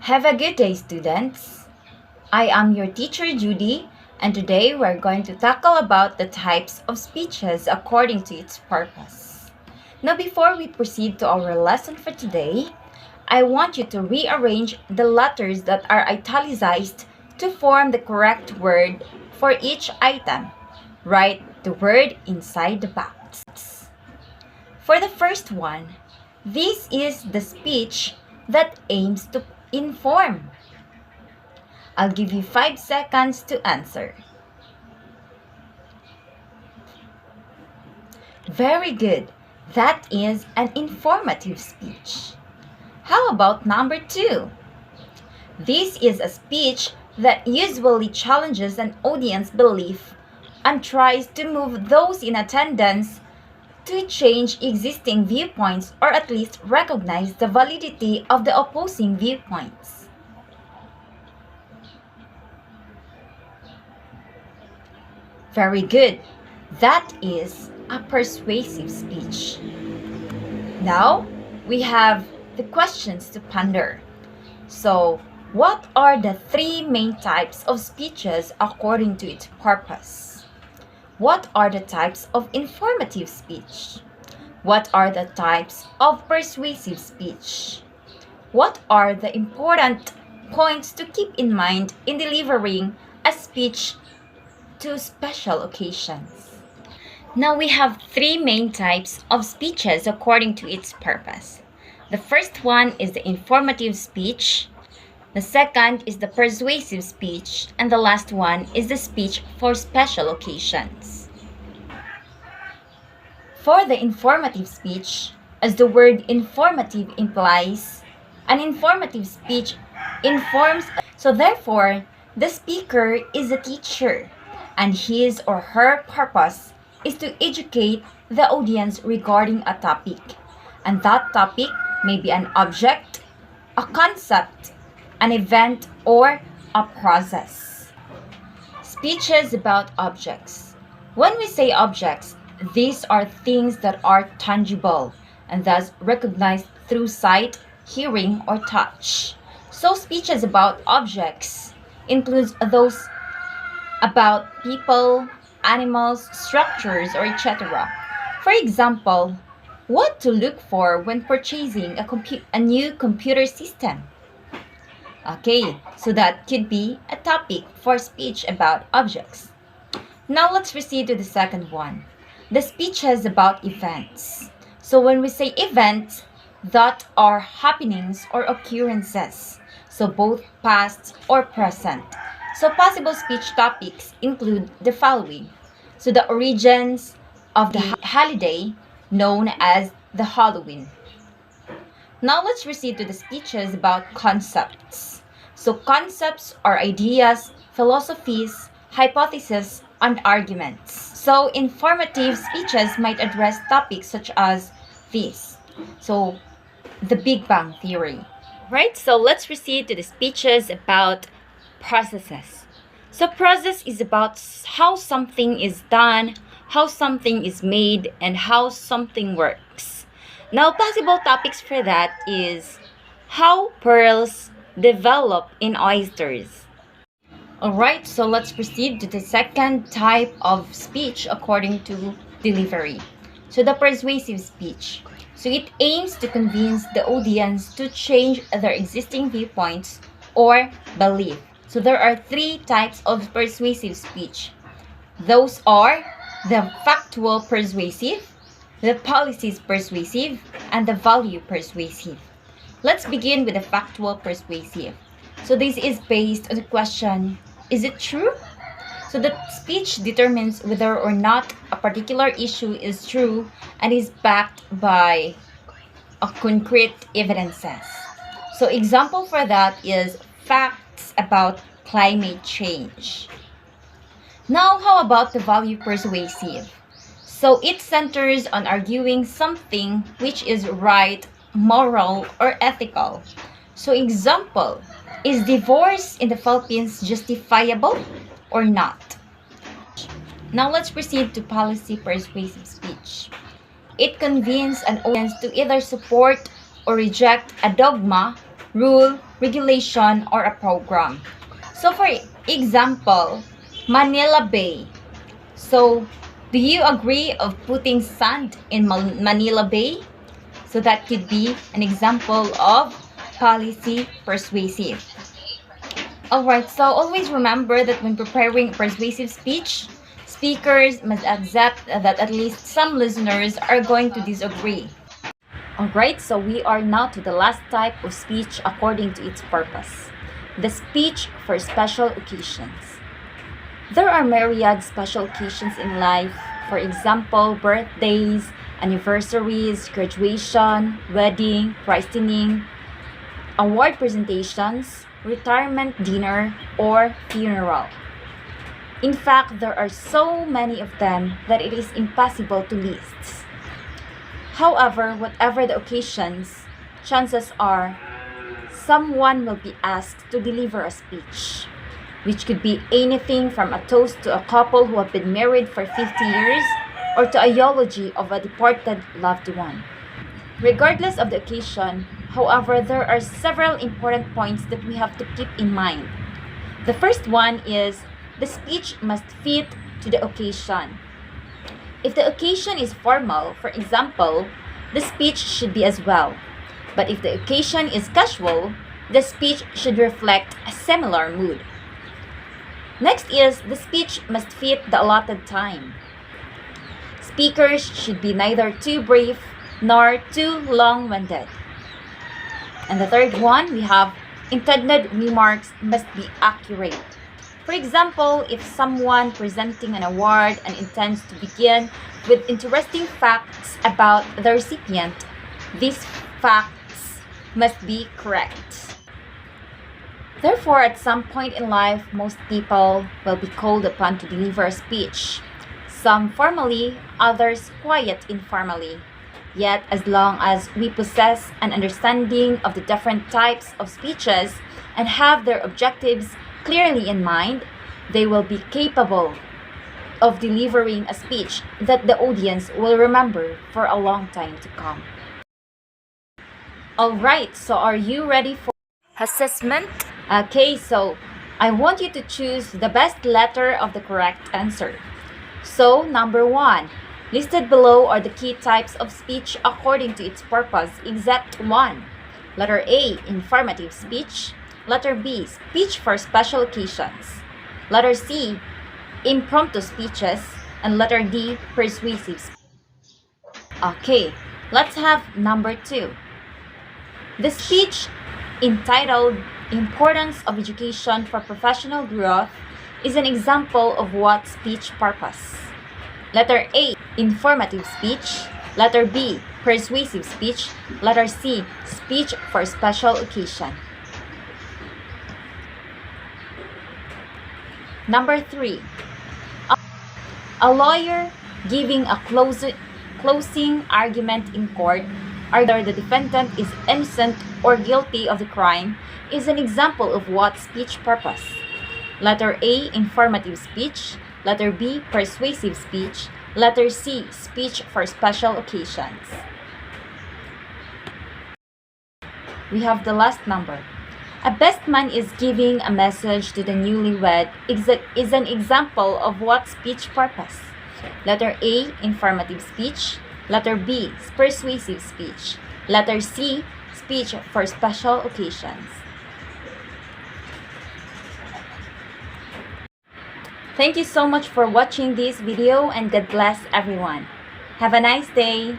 Have a good day, students. I am your teacher, Judy, and today we're going to tackle about the types of speeches according to its purpose. Now, before we proceed to our lesson for today, I want you to rearrange the letters that are italicized to form the correct word for each item. Write the word inside the box. For the first one, this is the speech that aims to inform. I'll give you 5 seconds to answer. Very good. That is an informative speech. How about number 2? This is a speech that usually challenges an audience belief and tries to move those in attendance to change existing viewpoints or at least recognize the validity of the opposing viewpoints. Very good. That is a persuasive speech. Now, we have the questions to ponder. So, what are the 3 main types of speeches according to its purpose? What are the types of informative speech? What are the types of persuasive speech? What are the important points to keep in mind in delivering a speech to special occasions? Now we have 3 main types of speeches according to its purpose. The first one is the informative speech. The second is the persuasive speech, and the last one is the speech for special occasions. For the informative speech, as the word informative implies, an informative speech informs, so therefore, the speaker is a teacher, and his or her purpose is to educate the audience regarding a topic, and that topic may be an object, a concept, an event, or a process. Speeches about objects. When we say objects, these are things that are tangible and thus recognized through sight, hearing, or touch. So speeches about objects includes those about people, animals, structures, or etc. For example, what to look for when purchasing a new computer system. Okay, so that could be a topic for speech about objects. Now let's proceed to the second one, the speeches about events. So when we say events, that are happenings or occurrences, so both past or present. So possible speech topics include the following. So the origins of the holiday known as the Halloween. Now let's proceed to the speeches about concepts. So concepts are ideas, philosophies, hypotheses, and arguments. So informative speeches might address topics such as this. So the Big Bang Theory. Right, so let's proceed to the speeches about processes. So process is about how something is done, how something is made, and how something works. Now possible topics for that is how pearls develop in oysters. Alright, so let's proceed to the second type of speech according to delivery. So the persuasive speech. So it aims to convince the audience to change their existing viewpoints or belief. So there are 3 types of persuasive speech. Those are the factual persuasive, the policies persuasive, and the value persuasive. Let's begin with the factual persuasive. So this is based on the question, is it true? So the speech determines whether or not a particular issue is true and is backed by a concrete evidences. So example for that is facts about climate change. Now how about the value persuasive? So it centers on arguing something which is right, moral, or ethical. So example, is divorce in the Philippines justifiable or not? Now let's proceed to policy persuasive speech. It convinces an audience to either support or reject a dogma, rule, regulation, or a program. So for example, Manila Bay. So do you agree of putting sand in Manila Bay? So that could be an example of policy persuasive. Alright, so always remember that when preparing persuasive speech, speakers must accept that at least some listeners are going to disagree. Alright, so we are now to the last type of speech according to its purpose. The speech for special occasions. There are myriad special occasions in life, for example, birthdays, anniversaries, graduation, wedding, christening, award presentations, retirement dinner, or funeral. In fact, there are so many of them that it is impossible to list. However, whatever the occasions, chances are someone will be asked to deliver a speech, which could be anything from a toast to a couple who have been married for 50 years or to a eulogy of a departed loved one. Regardless of the occasion, however, there are several important points that we have to keep in mind. The first one is the speech must fit to the occasion. If the occasion is formal, for example, the speech should be as well. But if the occasion is casual, the speech should reflect a similar mood. Next is the speech must fit the allotted time. Speakers should be neither too brief nor too long-winded. And the third one, we have intended remarks must be accurate. For example, if someone presenting an award and intends to begin with interesting facts about the recipient, these facts must be correct. Therefore, at some point in life, most people will be called upon to deliver a speech. Some formally, others quite informally. Yet, as long as we possess an understanding of the different types of speeches and have their objectives clearly in mind, they will be capable of delivering a speech that the audience will remember for a long time to come. Alright, so are you ready for assessment? Okay, so I want you to choose the best letter of the correct answer. So, number 1. Listed below are the key types of speech according to its purpose, except one. Letter A, informative speech. Letter B, speech for special occasions. Letter C, impromptu speeches. And letter D, persuasive speech. Okay, let's have number 2. The speech entitled Importance of Education for Professional Growth is an example of what speech purpose? Letter A, informative speech. Letter B, persuasive speech. Letter C, speech for special occasion. Number 3, a lawyer giving a closing argument in court, whether the defendant is innocent or guilty of the crime, is an example of what speech purpose? Letter A, informative speech. Letter B, persuasive speech. Letter C, speech for special occasions. We have the last number. A best man is giving a message to the newlywed is an example of what speech purpose? Letter A, informative speech. Letter B, persuasive speech. Letter C, speech for special occasions. Thank you so much for watching this video and God bless everyone. Have a nice day.